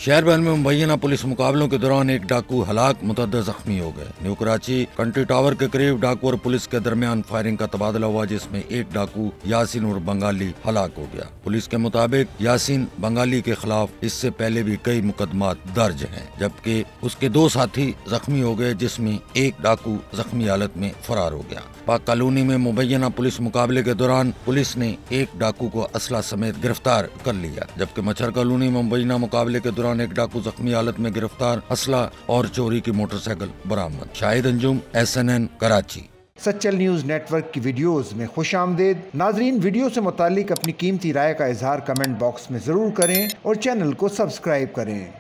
शहर भर में मुबैना पुलिस मुकाबलों के दौरान एक डाकू हलाक, मुतअद्दिद जख्मी हो गए। न्यू कराची कंट्री टावर के करीब डाकू और पुलिस के दरमियान फायरिंग का तबादला हुआ, जिसमें एक डाकू यासीन और बंगाली हलाक हो गया। पुलिस के मुताबिक यासीन बंगाली के खिलाफ इससे पहले भी कई मुकदमात दर्ज हैं, जबकि उसके 2 साथी जख्मी हो गए, जिसमें एक डाकू जख्मी हालत में फरार हो गया। पाक कॉलोनी में मुबैना पुलिस मुकाबले के दौरान पुलिस ने एक डाकू को असला समेत गिरफ्तार कर लिया, जबकि मच्छर कॉलोनी में मुबैना मुकाबले के दौरान एक डाकू जख्मी हालत में गिरफ्तार, असला और चोरी की मोटरसाइकिल बरामद। Shahid Anjum, SNN Karachi. Sachal news network की वीडियोस में खुशामदीद। नाजरीन, वीडियो से मुतालिक अपनी कीमती राय का इजहार कमेंट बॉक्स में ज़रूर करें और चैनल को सब्सक्राइब करें।